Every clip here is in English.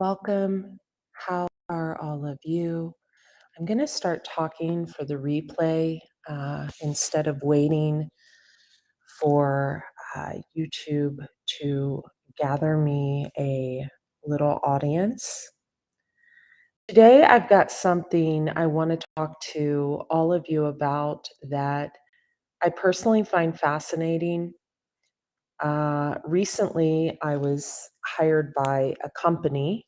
Welcome. How are all of you? I'm going to start talking for the replay instead of waiting for YouTube to gather me a little audience. Today, I've got something I want to talk to all of you about that I personally find fascinating. Recently, I was hired by a company,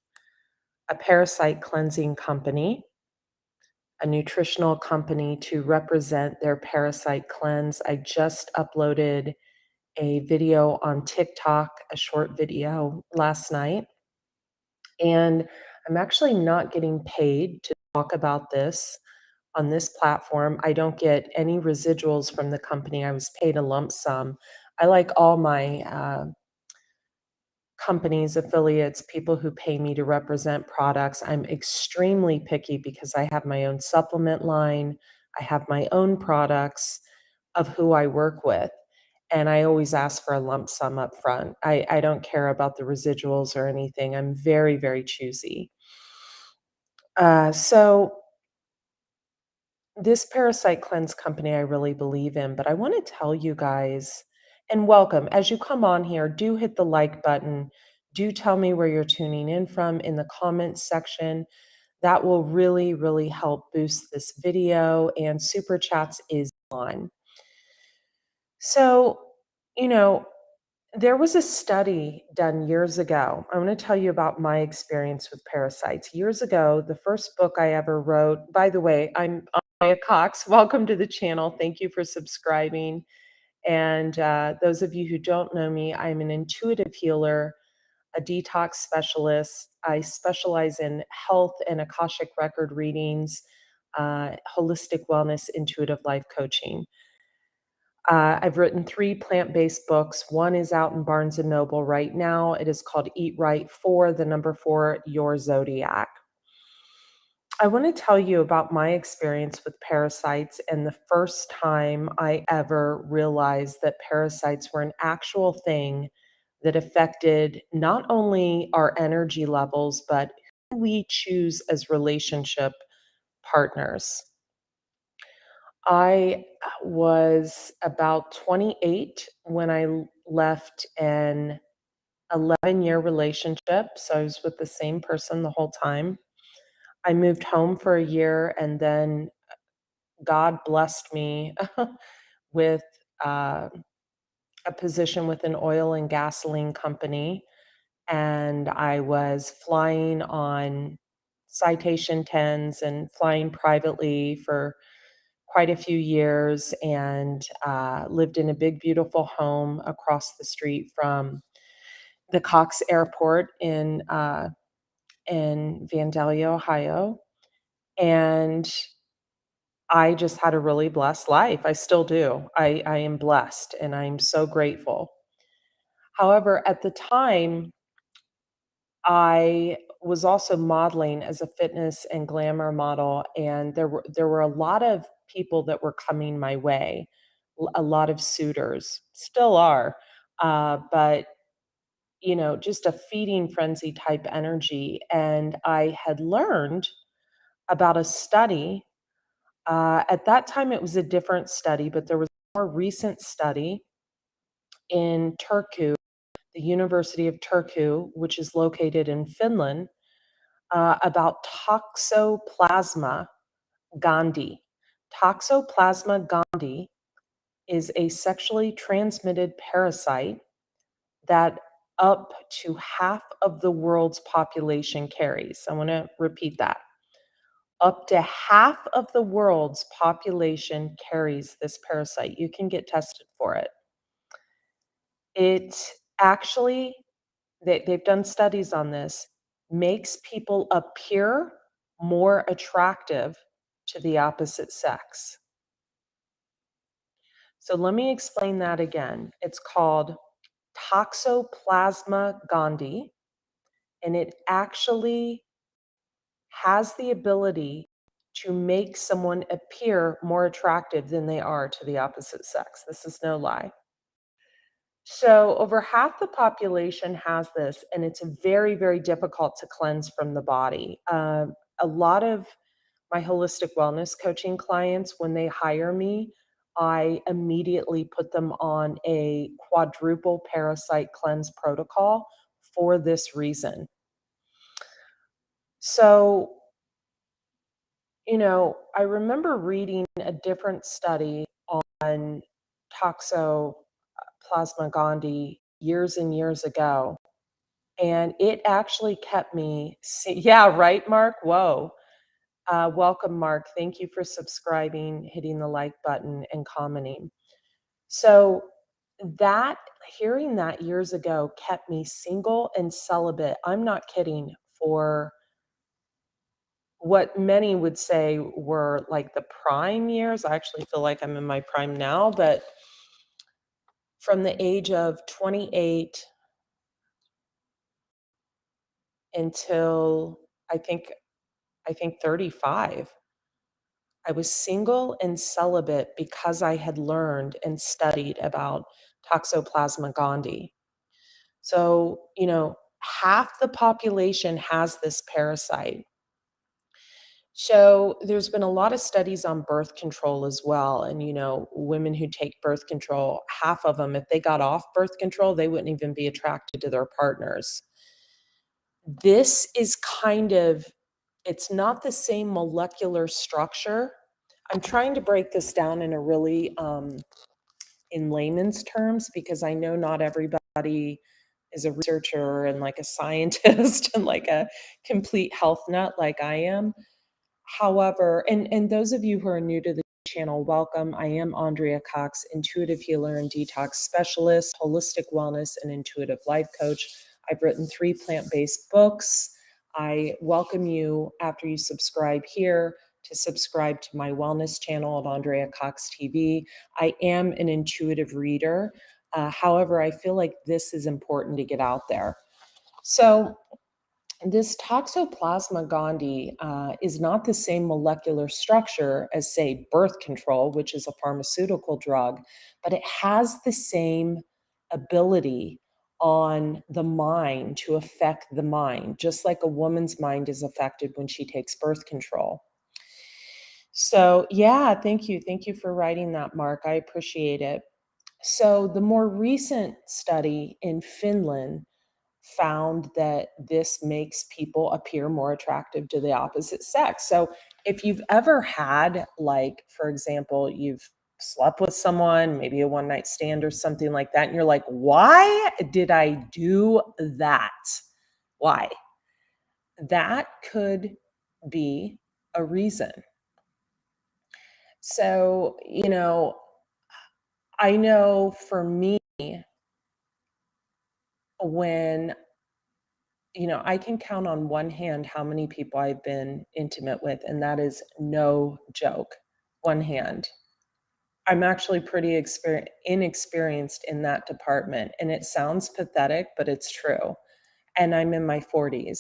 a parasite cleansing company, a nutritional company, to represent their parasite cleanse. I just uploaded a video on TikTok, a short video last night, and I'm actually not getting paid to talk about this on this platform. I don't get any residuals from the company. I was paid a lump sum. I like all my companies, affiliates, people who pay me to represent products. I'm extremely picky because I have my own supplement line. I have my own products of who I work with. And I always ask for a lump sum up front. I don't care about the residuals or anything. I'm very, very choosy. So this parasite cleanse company I really believe in, but I want to tell you guys, and welcome. As you come on here, do hit the like button. Do tell me where you're tuning in from in the comments section. That will really, really help boost this video, and Super Chats is on. So, you know, there was a study done years ago. I want to tell you about my experience with parasites. Years ago, the first book I ever wrote, by the way, I'm Maya Cox. Welcome to the channel. Thank you for subscribing. And those of you who don't know me, I'm an intuitive healer, a detox specialist. I specialize in health and Akashic record readings, holistic wellness, intuitive life coaching. I've written 3 plant-based books. One is out in Barnes& and Noble right now. It is called Eat Right for the number 4, Your Zodiac. I want to tell you about my experience with parasites and the first time I ever realized that parasites were an actual thing that affected not only our energy levels, but who we choose as relationship partners. I was about 28 when I left an 11-year relationship. So I was with the same person the whole time. I moved home for a year, and then God blessed me with uh, a position with an oil and gasoline company. And I was flying on Citation 10s and flying privately for quite a few years, and lived in a big, beautiful home across the street from the Cox Airport in Vandalia, Ohio. And I just had a really blessed life. I still do. I am blessed, and I'm so grateful. However, at the time, I was also modeling as a fitness and glamour model, and there were a lot of people that were coming my way, a lot of suitors, still are, but just a feeding frenzy type energy. And I had learned about a study. At that time, it was a different study, but there was a more recent study in Turku, the University of Turku, which is located in Finland, about Toxoplasma gondii. Toxoplasma gondii is a sexually transmitted parasite that up to half of the world's population carries. I want to repeat that. Up to half of the world's population carries this parasite. You can get tested for it. It actually, they've done studies on this, makes people appear more attractive to the opposite sex. So let me explain that again. It's called Toxoplasma gondii, and it actually has the ability to make someone appear more attractive than they are to the opposite sex. This is no lie. So over half the population has this, and it's very, very difficult to cleanse from the body. A lot of my holistic wellness coaching clients, when they hire me, I immediately put them on a quadruple parasite cleanse protocol for this reason. So, I remember reading a different study on toxoplasma gondii years and years ago, and it actually kept me yeah, right, Mark? Whoa. Welcome, Mark. Thank you for subscribing, hitting the like button, and commenting. So that hearing that years ago kept me single and celibate. I'm not kidding, for what many would say were like the prime years. I actually feel like I'm in my prime now, but from the age of 28 until I think I think 35, I was single and celibate because I had learned and studied about Toxoplasma gondii. So, half the population has this parasite. So, there's been a lot of studies on birth control as well. And, women who take birth control, half of them, if they got off birth control, they wouldn't even be attracted to their partners. This is it's not the same molecular structure. I'm trying to break this down in a really in layman's terms, because I know not everybody is a researcher and like a scientist and like a complete health nut like I am. However, and those of you who are new to the channel, welcome. I am Andrea Cox, intuitive healer and detox specialist, holistic wellness and intuitive life coach. I've written 3 plant-based books. I welcome you, after you subscribe here, to subscribe to my wellness channel at Andrea Cox TV. I am an intuitive reader. However, I feel like this is important to get out there. So, this Toxoplasma gondii is not the same molecular structure as, say, birth control, which is a pharmaceutical drug, but it has the same ability on the mind to affect the mind, just like a woman's mind is affected when she takes birth control. So, yeah, thank you. Thank you for writing that, Mark. I appreciate it. So, the more recent study in Finland found that this makes people appear more attractive to the opposite sex. So if you've ever had, like, for example, you've slept with someone, maybe a one night stand or something like that, and you're like, why did I do that? Why? That could be a reason. So, I know for me, when I can count on one hand how many people I've been intimate with, and that is no joke. One hand. I'm actually pretty inexperienced in that department, and it sounds pathetic, but it's true. And I'm in my 40s.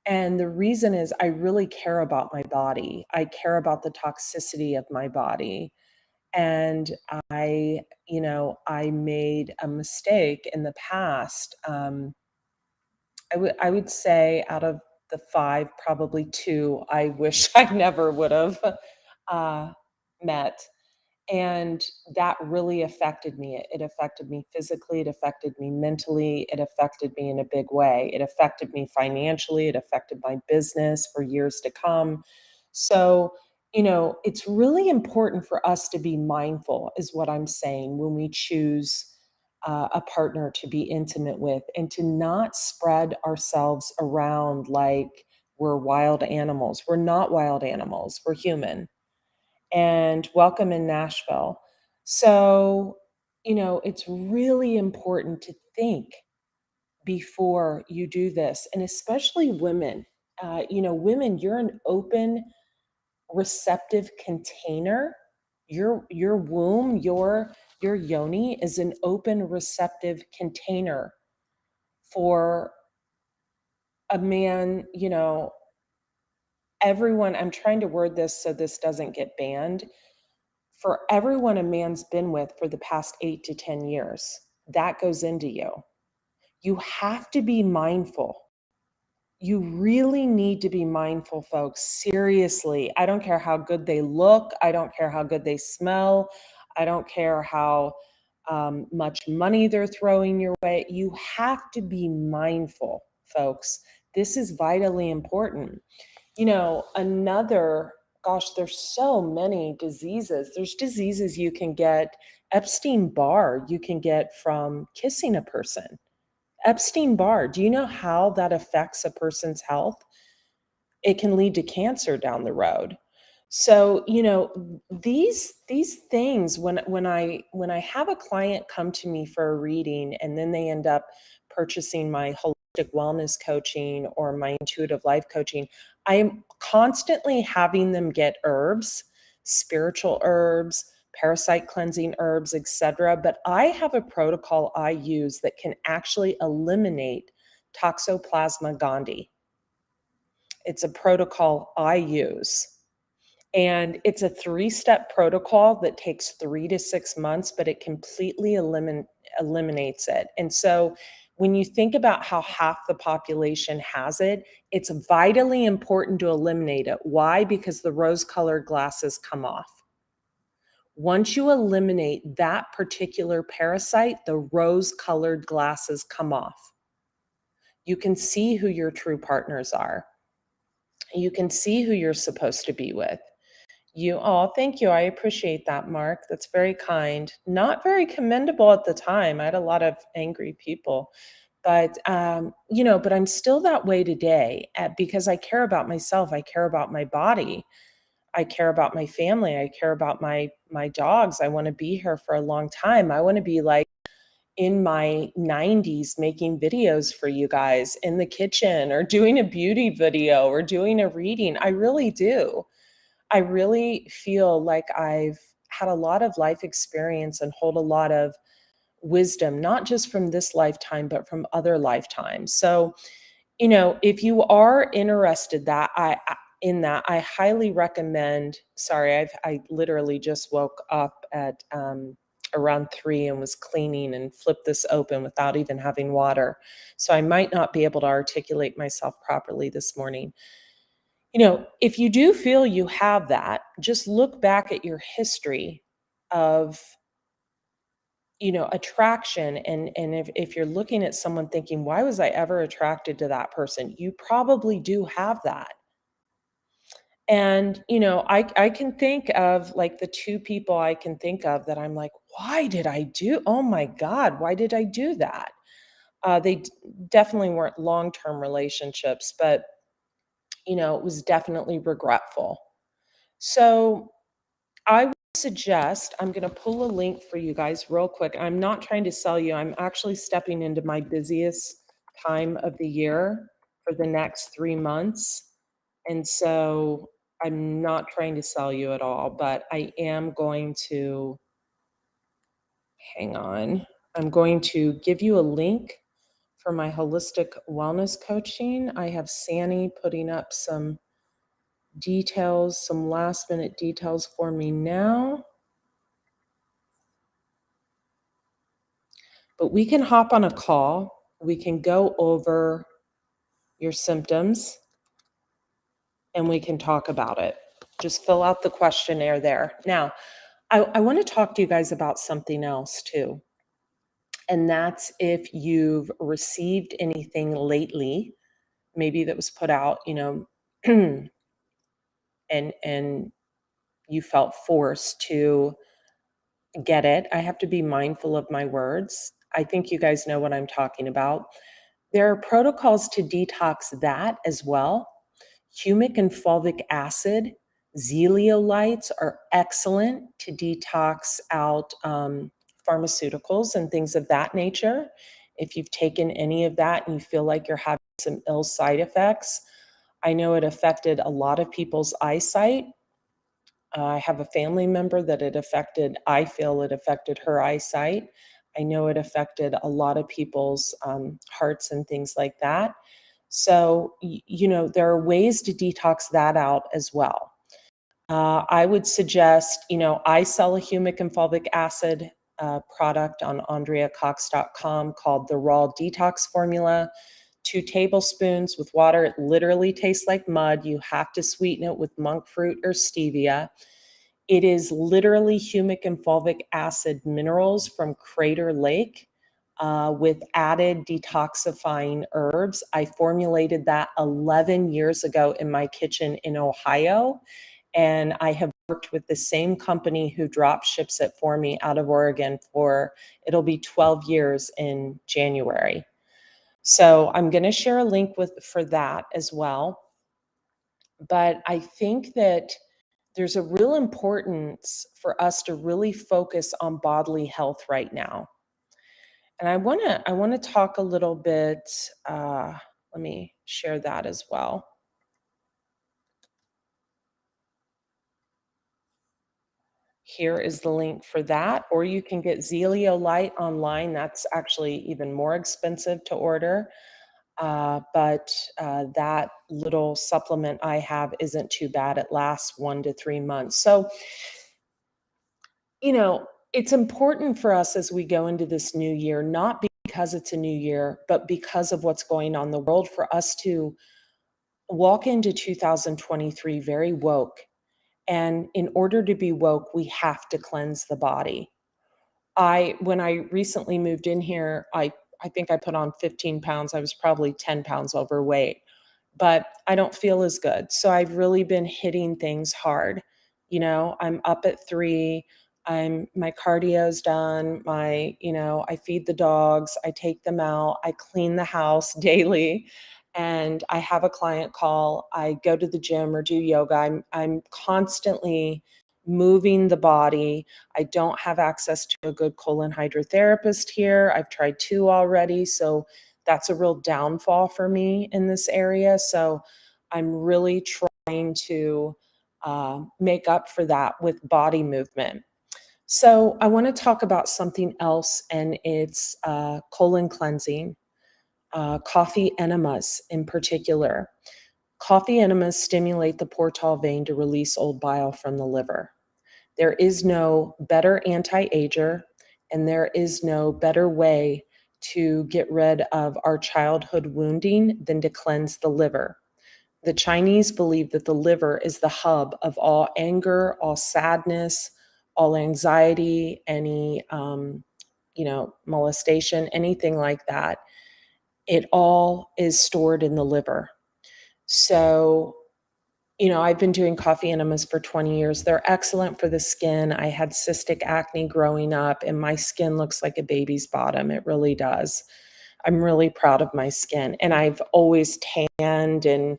And the reason is I really care about my body. I care about the toxicity of my body. And I made a mistake in the past. I would say out of the 5, probably 2, I wish I never would have uh, met, and that really affected me. It affected me physically, it affected me mentally, it affected me in a big way. It affected me financially, it affected my business for years to come. So, it's really important for us to be mindful, is what I'm saying, when we choose a partner to be intimate with, and to not spread ourselves around like we're wild animals. We're not wild animals, we're human. And welcome in Nashville. So, it's really important to think before you do this, and especially women. Women, you're an open, receptive container. Your womb, your yoni is an open, receptive container for a man. Everyone, I'm trying to word this so this doesn't get banned. For everyone a man's been with for the past 8 to 10 years. that goes into you. You have to be mindful. You really need to be mindful, folks. Seriously. I don't care how good they look. I don't care how good they smell. I don't care how much money they're throwing your way. You have to be mindful, folks. This is vitally important. Gosh, there's so many diseases. There's diseases you can get. Epstein-Barr, you can get from kissing a person. Epstein-Barr, do you know how that affects a person's health? It can lead to cancer down the road. So, these things when I have a client come to me for a reading and then they end up purchasing my holistic wellness coaching or my intuitive life coaching, I am constantly having them get herbs, spiritual herbs, parasite cleansing herbs, etc. But I have a protocol I use that can actually eliminate Toxoplasma gondii. It's a protocol I use. And it's a 3-step protocol that takes 3 to 6 months, but it completely eliminates it. And so when you think about how half the population has it, it's vitally important to eliminate it. Why? Because the rose-colored glasses come off. Once you eliminate that particular parasite, the rose-colored glasses come off. You can see who your true partners are. You can see who you're supposed to be with. Thank you. I appreciate that, Mark. That's very kind. Not very commendable at the time. I had a lot of angry people, but I'm still that way today because I care about myself. I care about my body. I care about my family. I care about my dogs. I want to be here for a long time. I want to be like in my 90s making videos for you guys in the kitchen or doing a beauty video or doing a reading. I really do. I really feel like I've had a lot of life experience and hold a lot of wisdom, not just from this lifetime, but from other lifetimes. So, if you are interested in that, I highly recommend. Sorry, I literally just woke up at around 3 and was cleaning and flipped this open without even having water. So I might not be able to articulate myself properly this morning. If you do feel you have that, just look back at your history of, attraction. And if you're looking at someone thinking, why was I ever attracted to that person? You probably do have that. And, I can think of like the 2 people I can think of that I'm like, why did I do? Oh my God, why did I do that? They definitely weren't long-term relationships, but, it was definitely regretful. So I would suggest I'm going to pull a link for you guys real quick. I'm not trying to sell you. I'm actually stepping into my busiest time of the year for the next 3 months. And so I'm not trying to sell you at all, but I am going to hang on. I'm going to give you a link for my holistic wellness coaching. I have Sani putting up some details, some last minute details for me now. But we can hop on a call. We can go over your symptoms and we can talk about it. Just fill out the questionnaire there. Now, I want to talk to you guys about something else too. And that's if you've received anything lately, maybe that was put out, and you felt forced to get it. I have to be mindful of my words. I think you guys know what I'm talking about. There are protocols to detox that as well. Humic and fulvic acid, zeolites are excellent to detox out pharmaceuticals and things of that nature. If you've taken any of that and you feel like you're having some ill side effects, I know it affected a lot of people's eyesight. I have a family member that I feel it affected her eyesight. I know it affected a lot of people's hearts and things like that. So, there are ways to detox that out as well. I would suggest, I sell a humic and fulvic acid product on AndreaCox.com called the Raw Detox Formula. 2 tablespoons with water. It literally tastes like mud. You have to sweeten it with monk fruit or stevia. It is literally humic and fulvic acid minerals from Crater Lake with added detoxifying herbs. I formulated that 11 years ago in my kitchen in Ohio. And I have worked with the same company who drop ships it for me out of Oregon for, it'll be 12 years in January. So I'm going to share a link for that as well. But I think that there's a real importance for us to really focus on bodily health right now. And I want to talk a little bit. Let me share that as well. Here is the link for that, or you can get Zeoliite online. That's actually even more expensive to order. But that little supplement I have isn't too bad. It lasts 1 to 3 months. So, you know, it's important for us as we go into this new year, not because it's a new year, but because of what's going on in the world, for us to walk into 2023 very woke. And in order to be woke, we have to cleanse the body. When I recently moved in here, I think I put on 15 pounds. I was probably 10 pounds overweight, but I don't feel as good. So I've really been hitting things hard. You know, I'm up at 3. My cardio's done. I feed the dogs, I take them out, I clean the house daily, and I have a client call. I go to the gym or do yoga. I'm constantly moving the body. I don't have access to a good colon hydrotherapist here. I've tried 2 already, so that's a real downfall for me in this area. So I'm really trying to make up for that with body movement. So I want to talk about something else, and it's colon cleansing, coffee enemas in particular. Coffee enemas stimulate the portal vein to release old bile from the liver. There is no better anti-ager, and there is no better way to get rid of our childhood wounding than to cleanse the liver. The Chinese believe that the liver is the hub of all anger, all sadness, all anxiety, any molestation, anything like that. It all is stored in the liver. So I've been doing coffee enemas for 20 years. They're excellent for the skin. I had cystic acne growing up, and my skin looks like a baby's bottom. It really does. I'm really proud of my skin. And I've always tanned and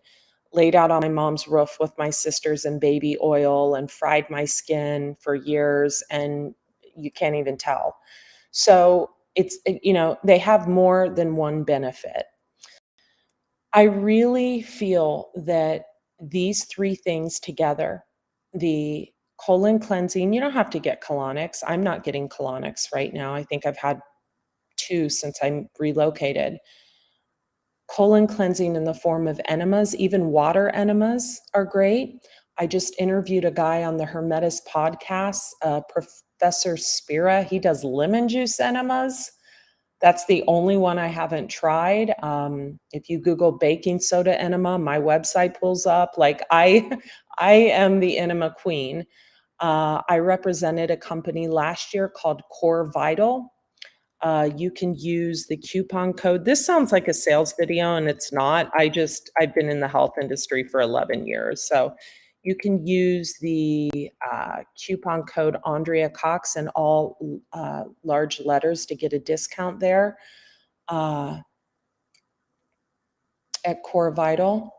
laid out on my mom's roof with my sisters in baby oil and fried my skin for years, and you can't even tell. So they have more than one benefit. I really feel that these 3 things together, the colon cleansing, you don't have to get colonics. I'm not getting colonics right now. I think I've had 2 since I relocated. Colon cleansing in the form of enemas, even water enemas are great. I just interviewed a guy on the Hermetis podcast, Professor Spira. He does lemon juice enemas. That's the only one I haven't tried. If you Google baking soda enema, my website pulls up. Like I am the enema queen. I represented a company last year called Core Vital. You can use the coupon code. This sounds like a sales video, and it's not. I've been in the health industry for 11 years. So you can use the coupon code Andrea Cox in all large letters to get a discount there uh, at Core Vital.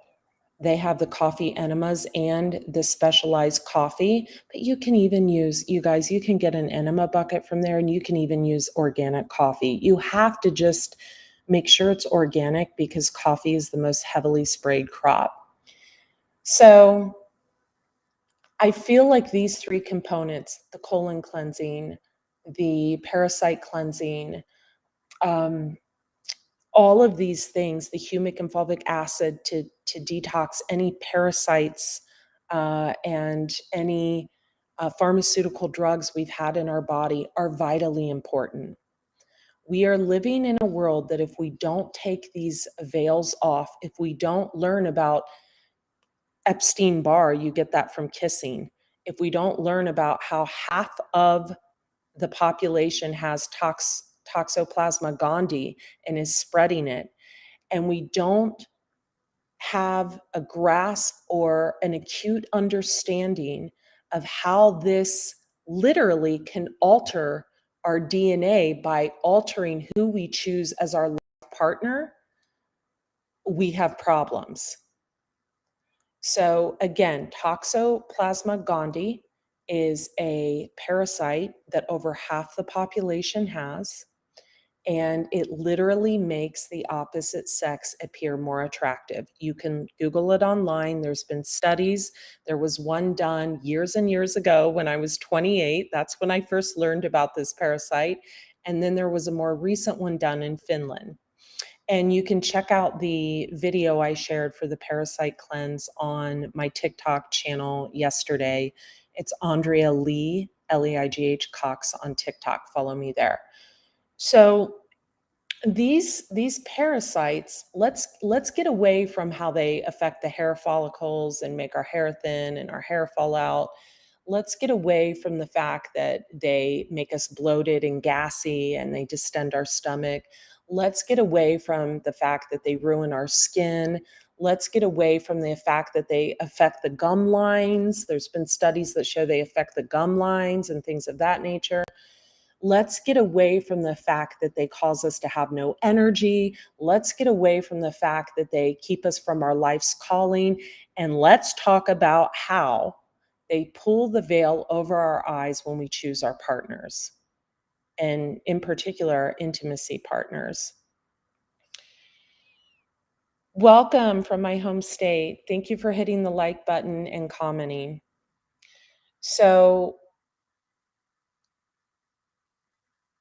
They have the coffee enemas and the specialized coffee, but you can even use, you guys, you can get an enema bucket from there, and you can even use organic coffee. You have to just make sure it's organic because coffee is the most heavily sprayed crop. So I feel like these 3 components, the colon cleansing, the parasite cleansing, um, all of these things, the humic and fulvic acid to detox any parasites and any pharmaceutical drugs we've had in our body are vitally important. We are living in a world that if we don't take these veils off, if we don't learn about Epstein-Barr, you get that from kissing. If we don't learn about how half of the population has Toxoplasma gondii and is spreading it, and we don't have a grasp or an acute understanding of how this literally can alter our DNA by altering who we choose as our life partner, we have problems. So again, Toxoplasma gondii is a parasite that over half the population has, and it literally makes the opposite sex appear more attractive. You can Google it online. There's been studies. There was one done years and years ago when I was 28. That's when I first learned about this parasite. And then there was a more recent one done in Finland. And you can check out the video I shared for the parasite cleanse on my TikTok channel yesterday. It's Andrea Lee, Leigh Cox on TikTok. Follow me there. So these parasites, let's get away from how they affect the hair follicles and make our hair thin and our hair fall out. Let's get away from the fact that they make us bloated and gassy and they distend our stomach. Let's get away from the fact that they ruin our skin. Let's get away from the fact that they affect the gum lines. There's been studies that show they affect the gum lines and things of that nature. Let's get away from the fact that they cause us to have no energy. Let's get away from the fact that they keep us from our life's calling. And let's talk about how they pull the veil over our eyes when we choose our partners, and in particular, our intimacy partners. Welcome from my home state. Thank you for hitting the like button and commenting. So,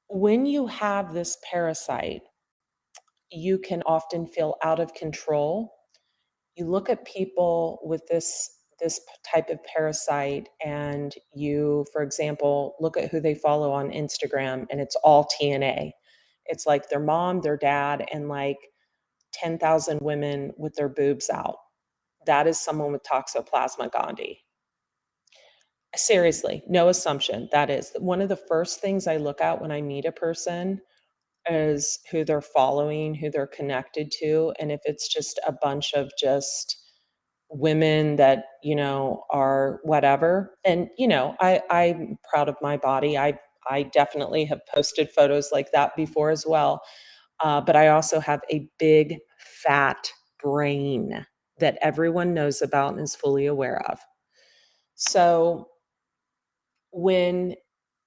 when you have this parasite, you can often feel out of control. You look at people with this type of parasite and you, for example, look at who they follow on Instagram and it's all TNA. It's like their mom, their dad, and like 10,000 women with their boobs out. That is someone with Toxoplasma gondii. Seriously, no assumption. That is one of the first things I look at when I meet a person is who they're following, who they're connected to, and if it's just a bunch of just women that, are whatever. And, I'm proud of my body. I definitely have posted photos like that before as well. But I also have a big fat brain that everyone knows about and is fully aware of. So when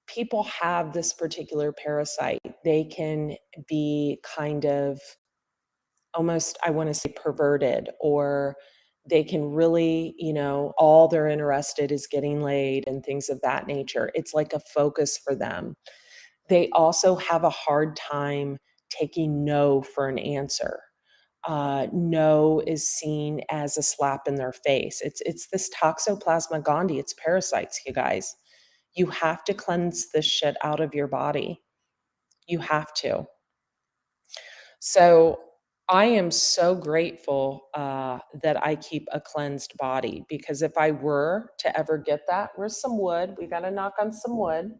people have this particular parasite, they can be kind of almost, I want to say, perverted, or they can really, all they're interested is getting laid and things of that nature. It's like a focus for them. They also have a hard time taking no for an answer. No is seen as a slap in their face. It's this Toxoplasma gondii. It's parasites, you guys. You have to cleanse this shit out of your body. You have to. So I am so grateful that I keep a cleansed body, because if I were to ever get that, where's some wood? We got to knock on some wood.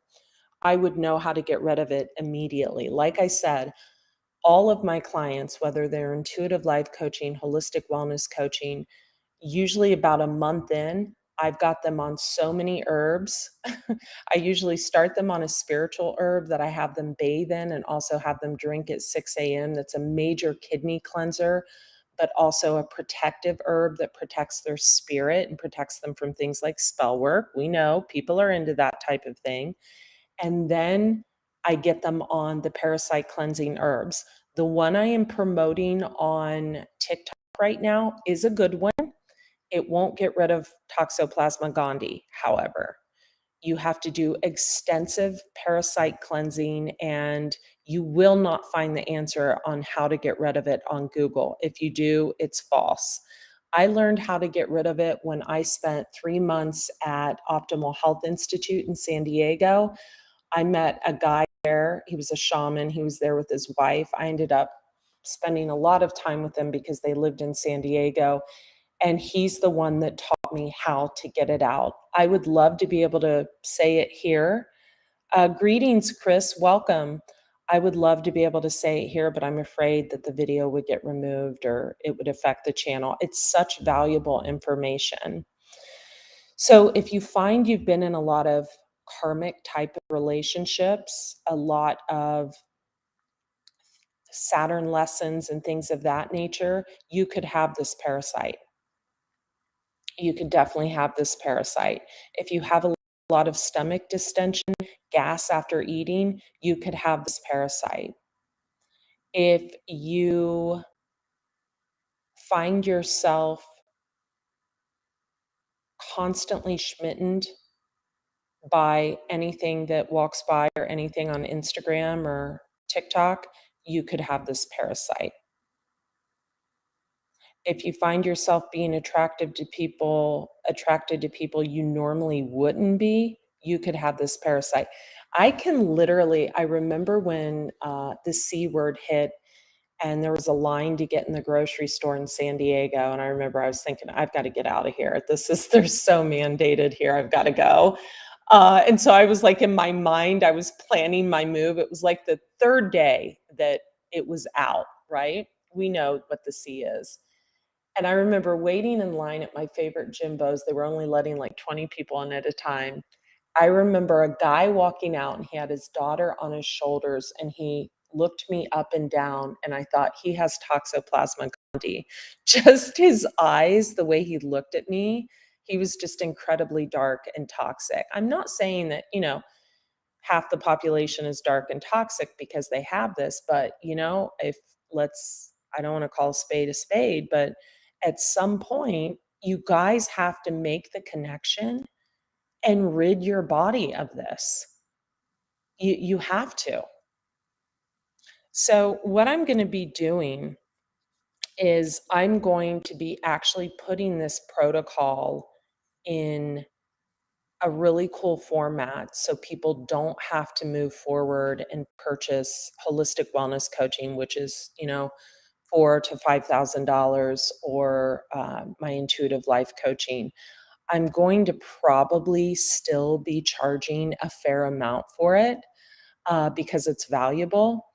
I would know how to get rid of it immediately. Like I said, all of my clients, whether they're intuitive life coaching, holistic wellness coaching, usually about a month in, I've got them on so many herbs. I usually start them on a spiritual herb that I have them bathe in and also have them drink at 6 a.m. That's a major kidney cleanser, but also a protective herb that protects their spirit and protects them from things like spell work. We know people are into that type of thing. And then I get them on the parasite cleansing herbs. The one I am promoting on TikTok right now is a good one. It won't get rid of Toxoplasma gondii, however. You have to do extensive parasite cleansing, and you will not find the answer on how to get rid of it on Google. If you do, it's false. I learned how to get rid of it when I spent 3 months at Optimal Health Institute in San Diego. I met a guy there, he was a shaman, he was there with his wife. I ended up spending a lot of time with them because they lived in San Diego, and he's the one that taught me how to get it out. I would love to be able to say it here. Greetings, Chris, welcome. I would love to be able to say it here, but I'm afraid that the video would get removed or it would affect the channel. It's such valuable information. So if you find you've been in a lot of karmic type of relationships, a lot of Saturn lessons and things of that nature, you could have this parasite. You could definitely have this parasite. If you have a lot of stomach distension, gas after eating, you could have this parasite. If you find yourself constantly smitten by anything that walks by or anything on Instagram or TikTok, you could have this parasite. If you find yourself being attracted to people you normally wouldn't be, you could have this parasite. I remember when the C word hit and there was a line to get in the grocery store in San Diego. And I remember I was thinking, I've got to get out of here. They're so mandated here. I've got to go. And so I was like, in my mind, I was planning my move. It was like the third day that it was out, right? We know what the C is. And I remember waiting in line at my favorite Jimbo's. They were only letting like 20 people in at a time. I remember a guy walking out and he had his daughter on his shoulders and he looked me up and down and I thought he has toxoplasma gondii. Just his eyes, the way he looked at me, he was just incredibly dark and toxic. I'm not saying that, half the population is dark and toxic because they have this, but if let's I don't want to call a spade, but at some point you guys have to make the connection and rid your body of this. You have to. So what I'm going to be doing is I'm going to be actually putting this protocol in a really cool format so people don't have to move forward and purchase holistic wellness coaching, which is, $4,000 to $5,000, or my intuitive life coaching. I'm going to probably still be charging a fair amount for it because it's valuable.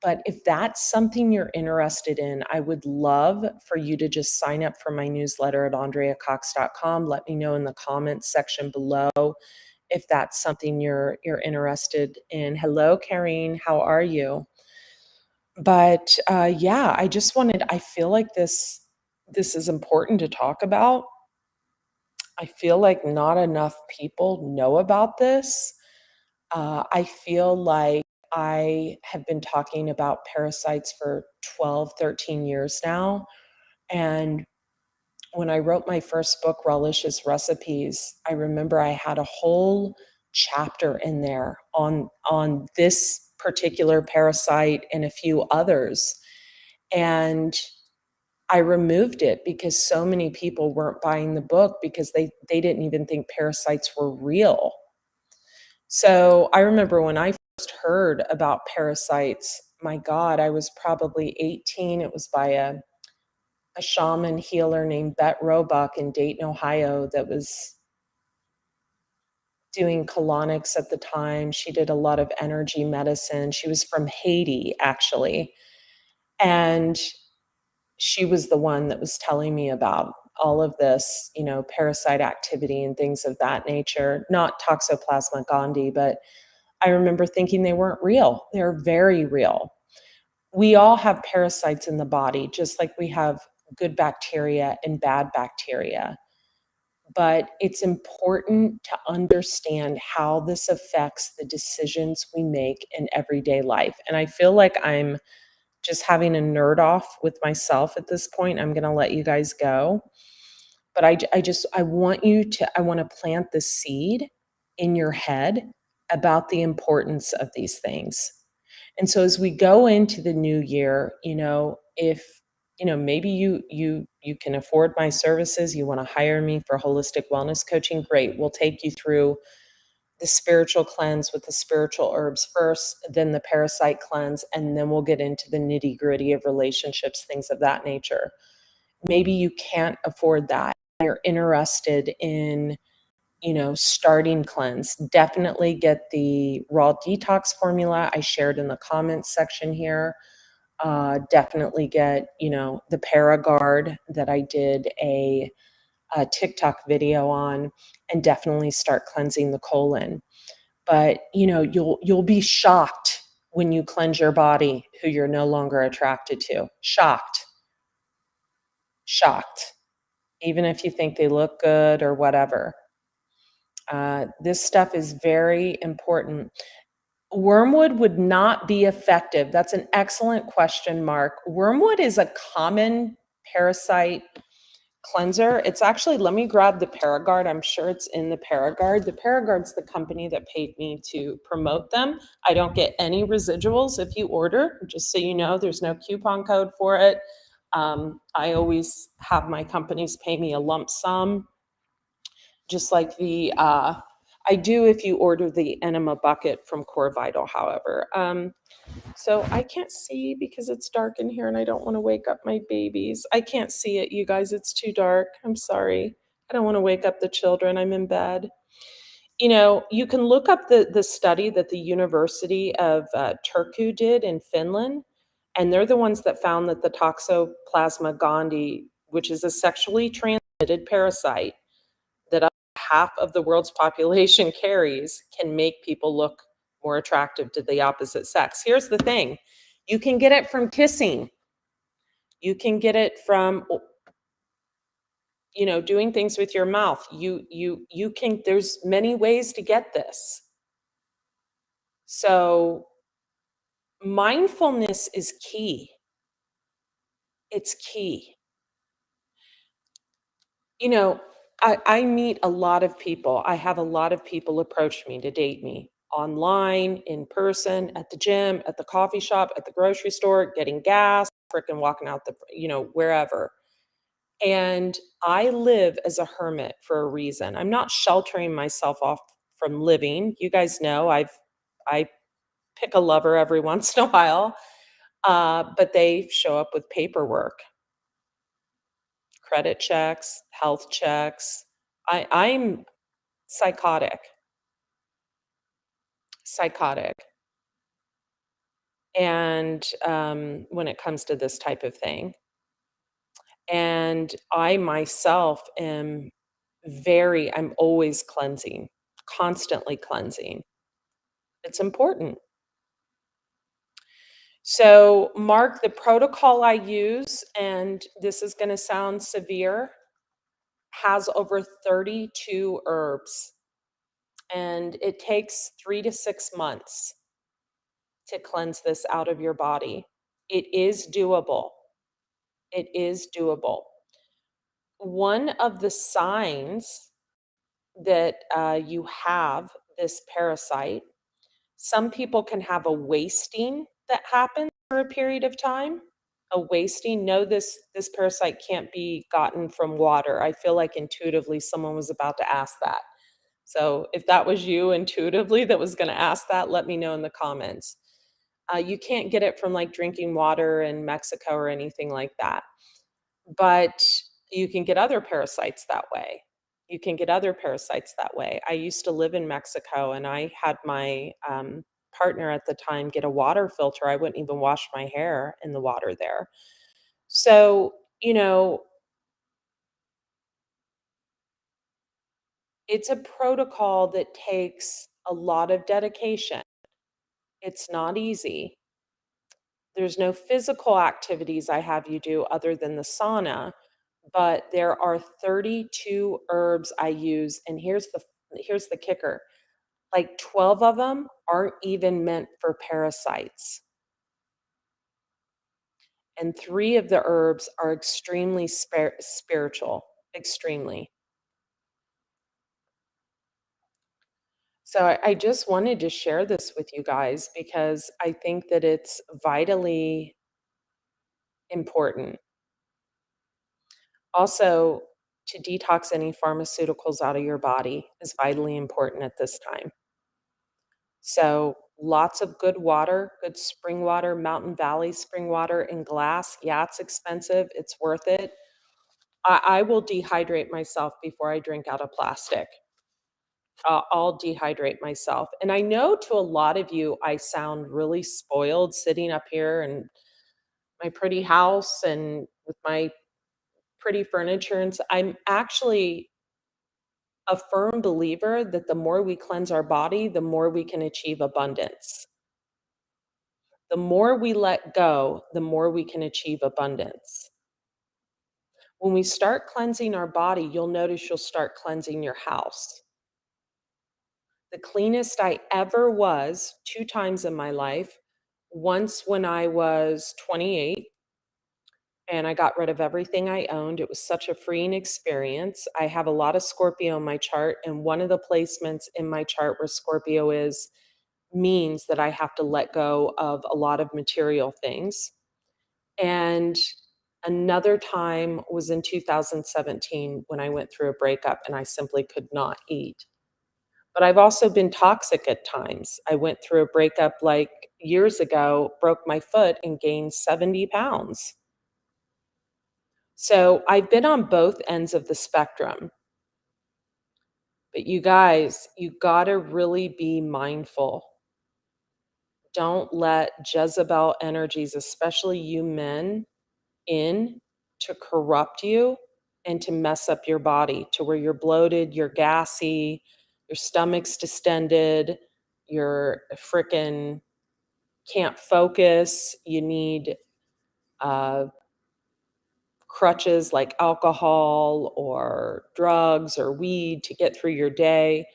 But if that's something you're interested in, I would love for you to just sign up for my newsletter at andreacox.com. Let me know in the comments section below if that's something you're interested in. Hello, Karine. How are you? But yeah, I feel like this is important to talk about. I feel like not enough people know about this. I feel like I have been talking about parasites for 12, 13 years now. And when I wrote my first book, Relicious Recipes, I remember I had a whole chapter in there on this particular parasite and a few others. And I removed it because so many people weren't buying the book because they didn't even think parasites were real. So I remember when I first heard about parasites, my God, I was probably 18. It was by a shaman healer named Bet Roebuck in Dayton, Ohio, that was doing colonics at the time. She did a lot of energy medicine. She was from Haiti, actually. And she was the one that was telling me about all of this, parasite activity and things of that nature, not Toxoplasma gondii, but I remember thinking they weren't real. They're very real. We all have parasites in the body, just like we have good bacteria and bad bacteria. But it's important to understand how this affects the decisions we make in everyday life. And I feel like I'm just having a nerd off with myself at this point. I'm going to let you guys go. But I want to plant the seed in your head about the importance of these things. And so as we go into the new year, if Maybe you can afford my services, you wanna hire me for holistic wellness coaching, great. We'll take you through the spiritual cleanse with the spiritual herbs first, then the parasite cleanse, and then we'll get into the nitty-gritty of relationships, things of that nature. Maybe you can't afford that. You're interested in, starting cleanse. Definitely get the raw detox formula I shared in the comments section here. Definitely get, the Paragard that I did a TikTok video on, and definitely start cleansing the colon. But, you'll be shocked when you cleanse your body who you're no longer attracted to. Shocked, shocked, even if you think they look good or whatever. This stuff is very important. Wormwood would not be effective. That's an excellent question, Mark. Wormwood is a common parasite cleanser. It's actually, let me grab the Paragard. I'm sure it's in the Paragard. The Paragard's the company that paid me to promote them. I don't get any residuals if you order, just so you know, there's no coupon code for it. I always have my companies pay me a lump sum, just like I do if you order the enema bucket from Core Vital, however. So I can't see because it's dark in here and I don't want to wake up my babies. I can't see it, you guys. It's too dark. I'm sorry. I don't want to wake up the children. I'm in bed. You can look up the study that the University of Turku did in Finland, and they're the ones that found that the Toxoplasma gondii, which is a sexually transmitted parasite that half of the world's population carries, can make people look more attractive to the opposite sex. Here's the thing. You can get it from kissing. You can get it from doing things with your mouth. You can there's many ways to get this. So mindfulness is key. It's key. You know, I meet a lot of people. I have a lot of people approach me to date me online, in person, at the gym, at the coffee shop, at the grocery store, getting gas, frickin' walking out wherever. And I live as a hermit for a reason. I'm not sheltering myself off from living. You guys know I pick a lover every once in a while, but they show up with paperwork, credit checks, health checks. I'm psychotic, psychotic. And when it comes to this type of thing, and I myself I'm always cleansing, constantly cleansing. It's important. So, Mark, the protocol I use, and this is going to sound severe, has over 32 herbs, and it takes 3 to 6 months to cleanse this out of your body. It is doable. It is doable. One of the signs that you have this parasite, some people can have a wasting that happens for a period of time. A wasting, no, this parasite can't be gotten from water. I feel like intuitively someone was about to ask that. So if that was you intuitively that was going to ask that, let me know in the comments. You can't get it from like drinking water in Mexico or anything like that. But you can get other parasites that way. You can get other parasites that way. I used to live in Mexico and I had my partner at the time get a water filter. I wouldn't even wash my hair in the water there. So, it's a protocol that takes a lot of dedication. It's not easy. There's no physical activities I have you do other than the sauna, but there are 32 herbs I use, and here's the kicker. Like 12 of them aren't even meant for parasites, and 3 of the herbs are extremely spiritual, extremely. So I just wanted to share this with you guys because I think that it's vitally important. Also, to detox any pharmaceuticals out of your body is vitally important at this time. So, lots of good water, good spring water, Mountain Valley spring water in glass. Yeah, it's expensive, it's worth it. I will dehydrate myself before I drink out of plastic. I'll dehydrate myself. And I know to a lot of you, I sound really spoiled sitting up here in my pretty house and with my pretty furniture. And I'm actually a firm believer that the more we cleanse our body, the more we can achieve abundance. The more we let go, the more we can achieve abundance. When we start cleansing our body, you'll notice you'll start cleansing your house. The cleanest I ever was 2 times in my life, once when I was 28, and I got rid of everything I owned. It was such a freeing experience. I have a lot of Scorpio in my chart, and one of the placements in my chart where Scorpio is means that I have to let go of a lot of material things. And another time was in 2017 when I went through a breakup and I simply could not eat. But I've also been toxic at times. I went through a breakup like years ago, broke my foot, and gained 70 pounds. So I've been on both ends of the spectrum. But you guys, you gotta really be mindful. Don't let Jezebel energies, especially you men, in to corrupt you and to mess up your body to where you're bloated, you're gassy, your stomach's distended, you're frickin' can't focus, you need uh, crutches like alcohol or drugs or weed to get through your day.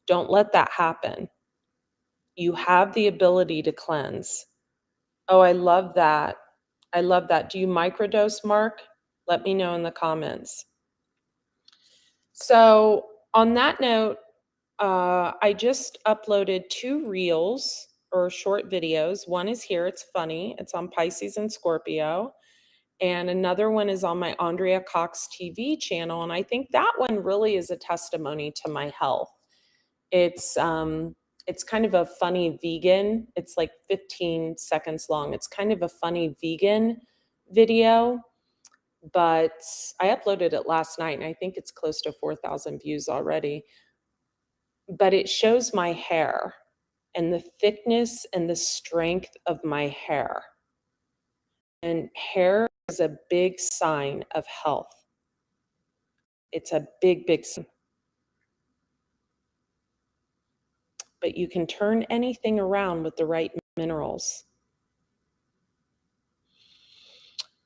Don't let that happen. You have the ability to cleanse. Oh, I love that. I love that. Do you microdose, Mark? Let me know in the comments. So, on that note, I just uploaded 2 reels or short videos. One is here, it's funny. It's on Pisces and Scorpio. And another one is on my Andrea Cox TV channel. And I think that one really is a testimony to my health. It's kind of a funny vegan. It's like 15 seconds long. It's kind of a funny vegan video, but I uploaded it last night and I think it's close to 4,000 views already. But it shows my hair and the thickness and the strength of my hair. And hair is a big sign of health. It's a big, big sign. But you can turn anything around with the right minerals.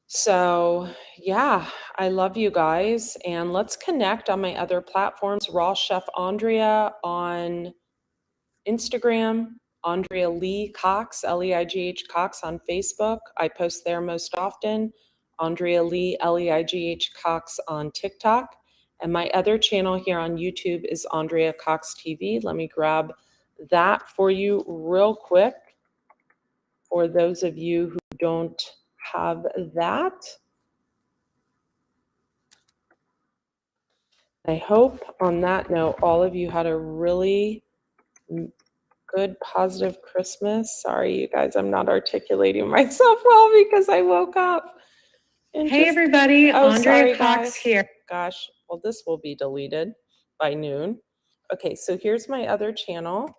So, yeah, I love you guys. And let's connect on my other platforms. Raw Chef Andrea on Instagram, Andrea Lee Cox, Leigh Cox on Facebook. I post there most often. Andrea Lee, Leigh Cox on TikTok. And my other channel here on YouTube is Andrea Cox TV. Let me grab that for you real quick for those of you who don't have that. I hope on that note, all of you had a really good, positive Christmas. Sorry, you guys, I'm not articulating myself well because I woke up. And hey, everybody. Oh, Andrea sorry, Cox guys. here. Gosh, well, this will be deleted by noon. Okay, so here's my other channel.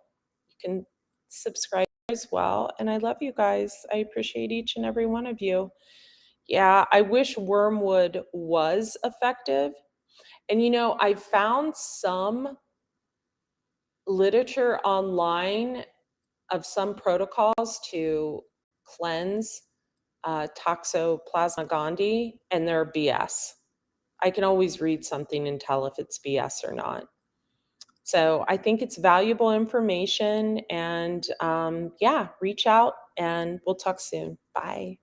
You can subscribe as well. And I love you guys. I appreciate each and every one of you. Yeah, I wish wormwood was effective. And you know, I found some literature online of some protocols to cleanse Toxoplasma gondii, and they're BS. I can always read something and tell if it's BS or not. So I think it's valuable information, and yeah, reach out and we'll talk soon. Bye.